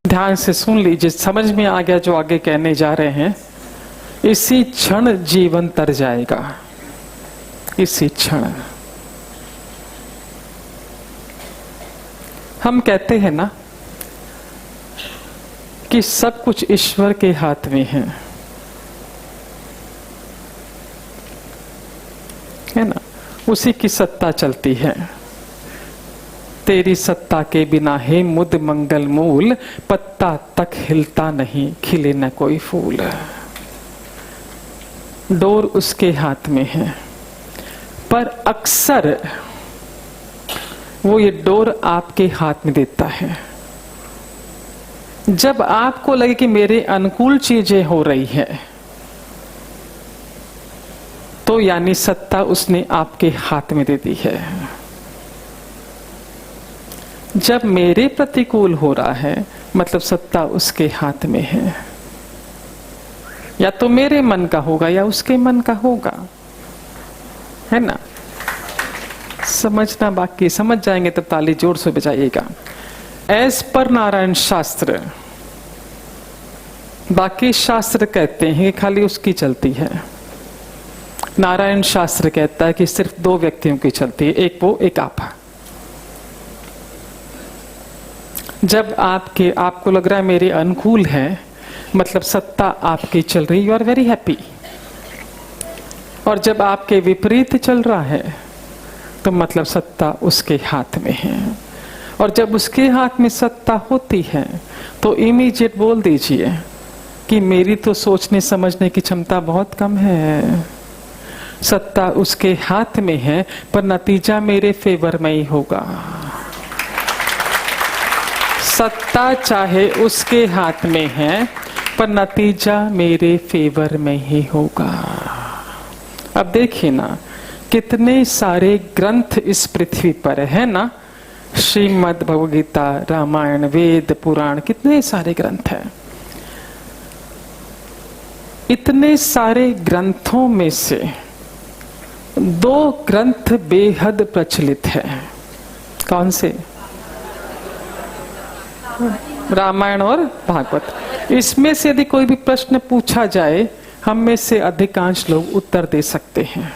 ध्यान से सुन लीजिए, समझ में आ गया जो आगे कहने जा रहे हैं। इसी क्षण जीवन तर जाएगा, इसी क्षण। हम कहते हैं ना कि सब कुछ ईश्वर के हाथ में है ना, उसी की सत्ता चलती है। तेरी सत्ता के बिना हे मुद मंगल मूल, पत्ता तक हिलता नहीं, खिले न कोई फूल। डोर उसके हाथ में है, पर अक्सर वो ये डोर आपके हाथ में देता है जब आपको लगे कि मेरे अनुकूल चीजें हो रही है, तो यानी सत्ता उसने आपके हाथ में दे दी है। जब मेरे प्रतिकूल हो रहा है, मतलब सत्ता उसके हाथ में है। या तो मेरे मन का होगा या उसके मन का होगा, है ना। समझना बाकी, समझ जाएंगे तब ताली जोर से बजाइएगा। एज पर नारायण शास्त्र, बाकी शास्त्र कहते हैं कि खाली उसकी चलती है। नारायण शास्त्र कहता है कि सिर्फ दो व्यक्तियों की चलती है, एक वो एक आप। जब आपको लग रहा है मेरे अनुकूल है, मतलब सत्ता आपकी चल रही, यू आर वेरी हैप्पी। और जब आपके विपरीत चल रहा है, तो मतलब सत्ता उसके हाथ में है। और जब उसके हाथ में सत्ता होती है, तो इमीडिएट बोल दीजिए कि मेरी तो सोचने समझने की क्षमता बहुत कम है। सत्ता उसके हाथ में है, पर नतीजा मेरे फेवर में ही होगा। सत्ता चाहे उसके हाथ में है, पर नतीजा मेरे फेवर में ही होगा। अब देखिए ना, कितने सारे ग्रंथ इस पृथ्वी पर है ना। श्रीमद् भगवद गीता, रामायण, वेद, पुराण, कितने सारे ग्रंथ हैं। इतने सारे ग्रंथों में से दो ग्रंथ बेहद प्रचलित है। कौन से? रामायण और भागवत। इसमें से यदि कोई भी प्रश्न पूछा जाए, हम में से अधिकांश लोग उत्तर दे सकते हैं,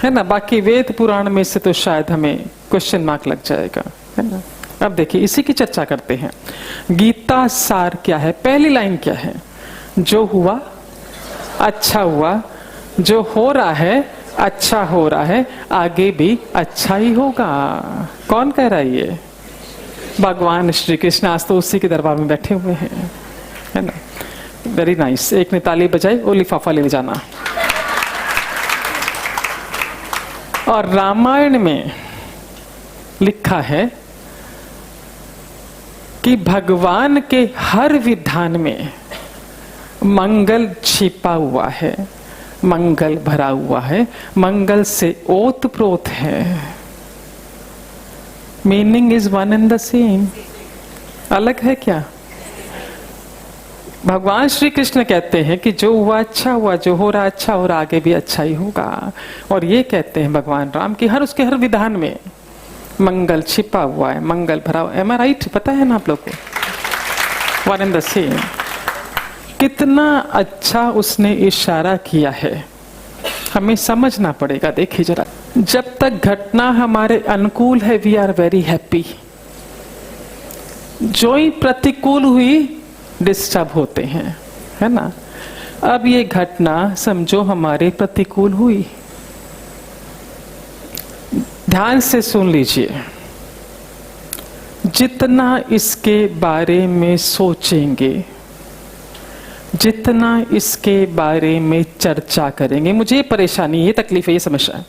है ना। बाकी वेद पुराण में से तो शायद हमें क्वेश्चन मार्क लग जाएगा, है ना। अब देखिए, इसी की चर्चा करते हैं। गीता सार क्या है? पहली लाइन क्या है? जो हुआ अच्छा हुआ, जो हो रहा है अच्छा हो रहा है, आगे भी अच्छा ही होगा। कौन कह रहा है ये? भगवान श्री कृष्ण। आज तो उसी के दरबार में बैठे हुए हैं, है ना। Very nice. एक ने ताली बजाई, वो लिफाफा ले जाना। और रामायण में लिखा है कि भगवान के हर विधान में मंगल छिपा हुआ है, मंगल भरा हुआ है, मंगल से ओतप्रोत है। Meaning is one and the same. अलग है क्या? भगवान श्री कृष्ण कहते हैं कि जो हुआ अच्छा हुआ, जो हो रहा अच्छा हो रहा, आगे भी अच्छा ही होगा। और ये कहते हैं भगवान राम कि उसके हर विधान में मंगल छिपा हुआ है, मंगल भरा हुआ है। एम आई राइट? पता है ना आप लोग को? One and the same. कितना अच्छा उसने इशारा किया है, हमें समझना पड़ेगा। देखिए जरा, जब तक घटना हमारे अनुकूल है, वी आर वेरी हैप्पी। जो ही प्रतिकूल हुई, डिस्टर्ब होते हैं, है ना। अब ये घटना समझो हमारे प्रतिकूल हुई, ध्यान से सुन लीजिए। जितना इसके बारे में सोचेंगे, जितना इसके बारे में चर्चा करेंगे, मुझे ये परेशानी, ये तकलीफ है, ये समस्या है,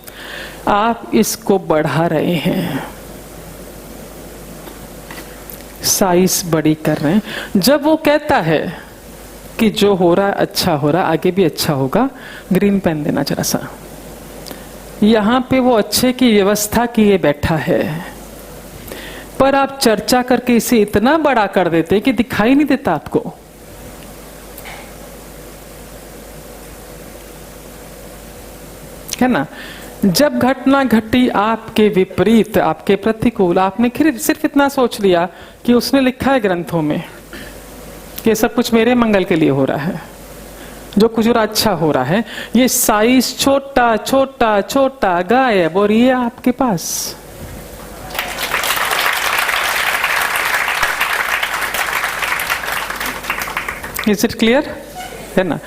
आप इसको बढ़ा रहे हैं, साइज बड़ी कर रहे हैं। जब वो कहता है कि जो हो रहा है अच्छा हो रहा, आगे भी अच्छा होगा, ग्रीन पेन देना जरा सा। यहां पे वो अच्छे की व्यवस्था किए बैठा है, पर आप चर्चा करके इसे इतना बड़ा कर देते कि दिखाई नहीं देता आपको। है ना। जब घटना घटी आपके विपरीत, आपके प्रतिकूल, आपने सिर्फ इतना सोच लिया कि उसने लिखा है ग्रंथों में कि सब कुछ मेरे मंगल के लिए हो रहा है, जो कुछ और अच्छा हो रहा है, ये साइज छोटा छोटा छोटा गायब, और ये आपके पास। Is it clear? है ना?